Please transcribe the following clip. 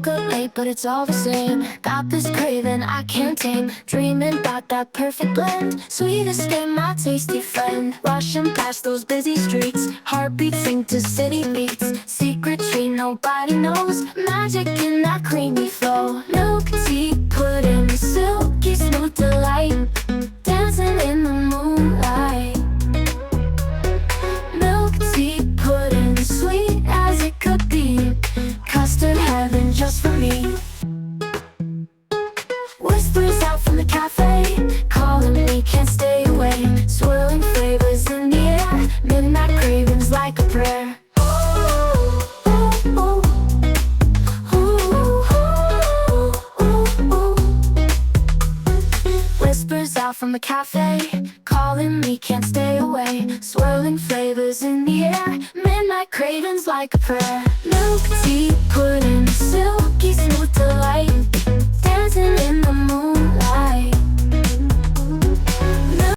up late, but it's all the same. Got this craving I can't tame, dreaming about that perfect blend. Sweetest game, my tasty friend. Rushing past those busy streets, heartbeats sync to city beats. Secret treat nobody knows, magic in that creamy flow. Milk tea, pudding, silky smooth delight, dancing in the moonlight. Milk tea, pudding, sweet as it could be, custard heaven just for me. Whispers out from the cafe, calling me, can't stay away. Swirling flavors in the air, midnight cravings like a prayer. Whispers out from the cafe, calling me, can't stay away. Swirling flavors in the air, midnight cravings like a prayer. Milk tea, pudding, silky smooth